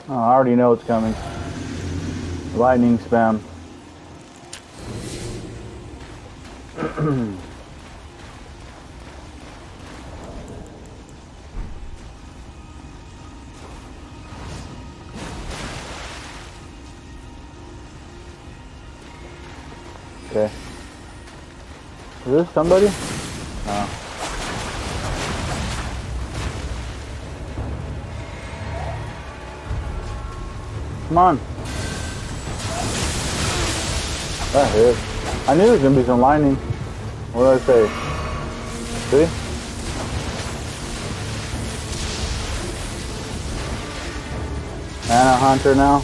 Oh, I already know it's coming. Lightning spam. Okay. Is this somebody? No. Come on. That hit. I knew there was going to be some lightning. What did I say? See? Mana Hunter now.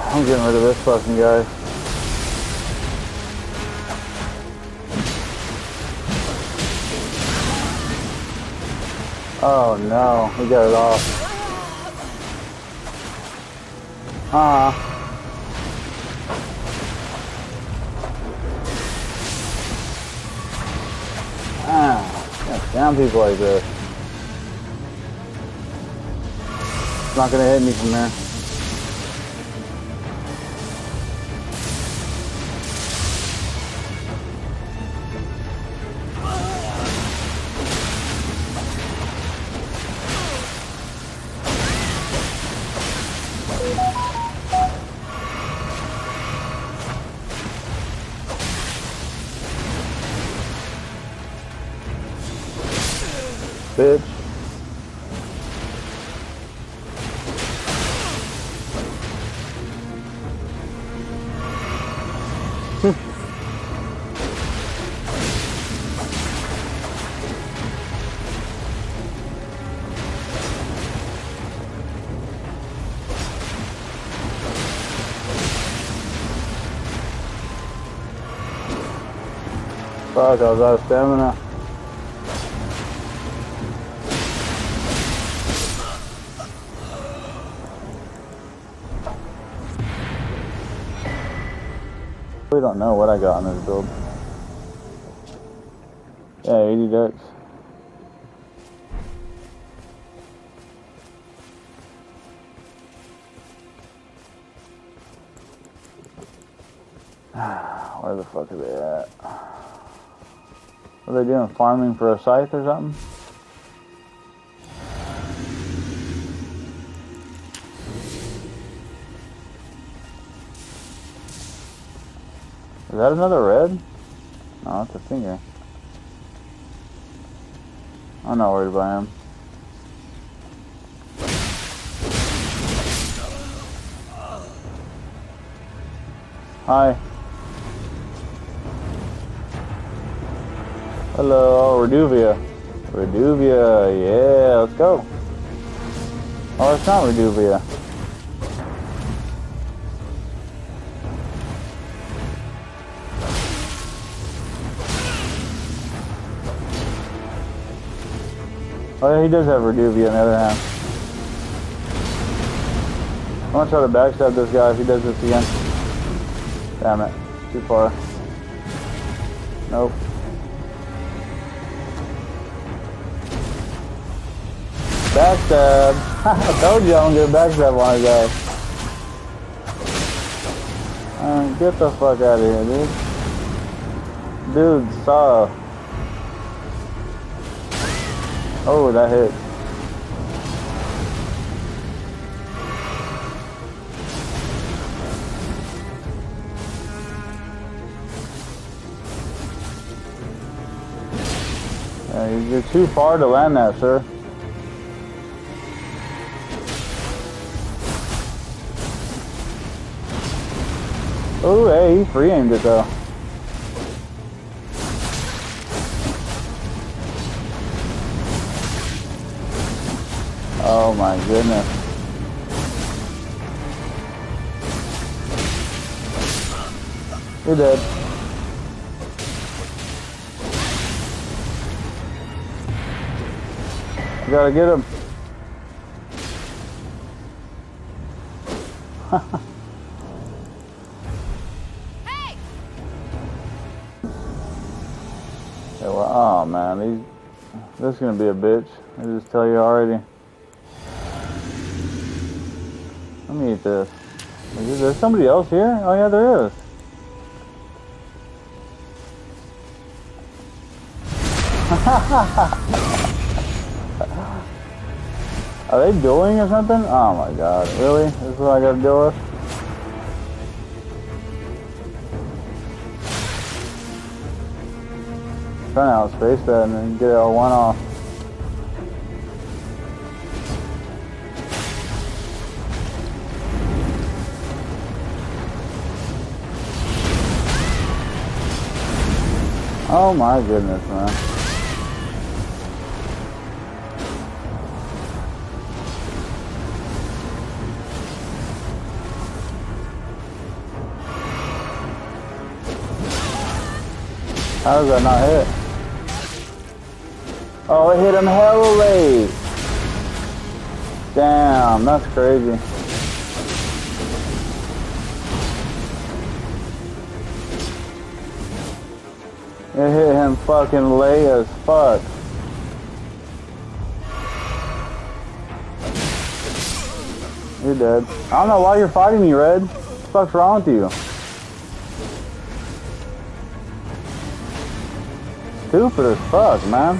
I'm getting rid of this fucking guy. Oh no, we got it off. Can't stand people like this. It's not gonna hit me from there. Bitch. Fuck, I was out of stamina. We don't know what I got on this build. Yeah, 80 dex. Where the fuck are they at? What are they doing? Farming for a scythe or something? Is that another red? No, it's a finger. I'm not worried about him. Hi. Hello, Reduvia. Reduvia, yeah, let's go. Oh, it's not Reduvia. Oh yeah, he does have Reduvia on the other hand. I'm gonna try to backstab this guy if he does this again. Damn it, too far. Nope. Backstab! I told you I'm gonna get a backstab on a guy. Get the fuck out of here, dude. Dude, saw. Oh, that hit. You're too far to land that, sir. Oh, hey, he free-aimed it though. Oh my goodness. You're dead. You gotta get him. Hey! Yeah, well, oh man, this is gonna be a bitch. I just tell you already. Let me eat this. Is there somebody else here? Oh yeah, there is. Are they dueling or something? Oh my god, really? This is what I gotta deal with? Trying to outspace that and then get L1 off. Oh my goodness, man. How does that not hit? Oh, it hit him hella late. Damn, that's crazy. It hit him fucking late as fuck. You're dead. I don't know why you're fighting me, Red. What the fuck's wrong with you? Stupid as fuck, man.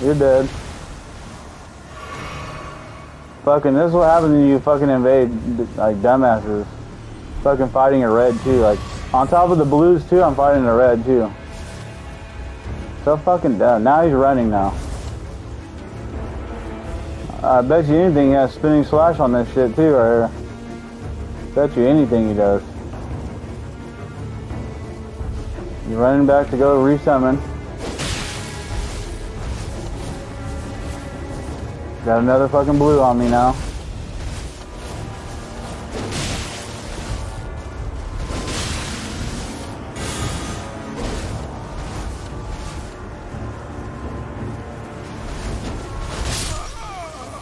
You're dead. Fucking, this is what happens when you fucking invade, like, dumbasses. Fucking fighting a red, too. Like, on top of the blues, too, I'm fighting a red, too. So fucking dumb. Now he's running now. I bet you anything he has spinning slash on this shit, too, right here. Bet you anything he does. He's running back to go resummon. Got another fucking blue on me now.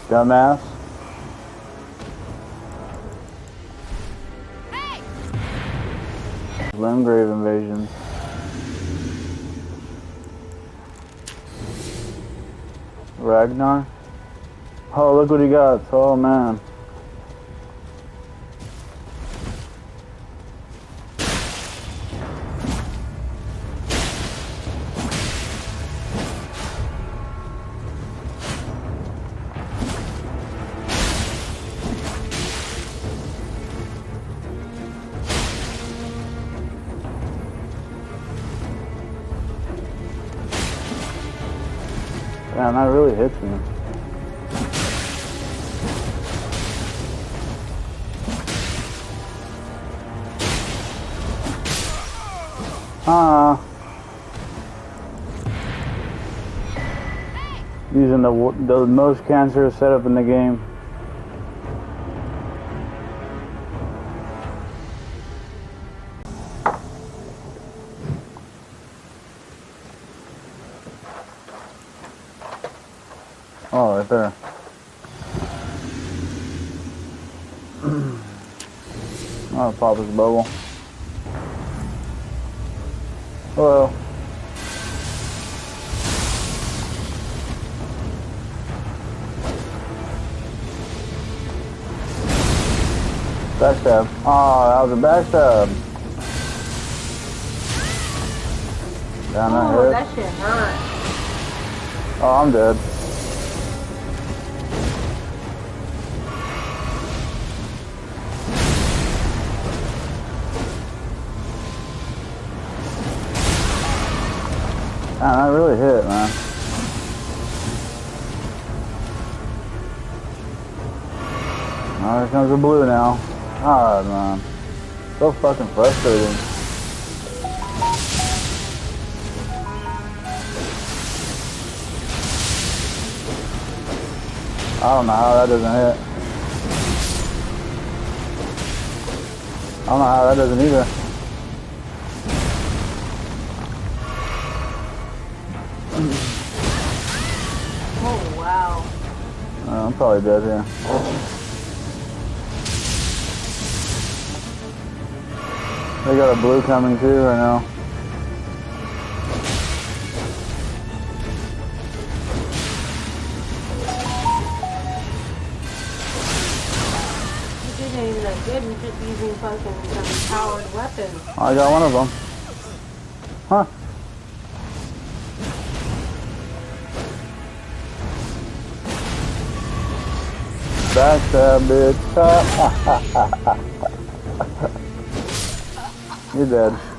Dumbass. Hey! Limgrave invasion. Ragnar? Oh, look what he got. Oh, man. Damn, that really hits me. Using the most cancerous setup in the game. Oh, right there. Oh, pop his bubble. Hello. Backstab. Oh, that was a backstab. Damn, That shit hurt. Oh, I'm dead. Man, that really hit, man. Oh, here comes the blue now. God, man. So fucking frustrating. I don't know how that doesn't hit. I don't know how that doesn't either. I'm probably dead here. They got a blue coming too, or no? You did ain't that good. You're just using fucking powered weapons. I got one of them. Huh. Backstab, bitch. You're dead.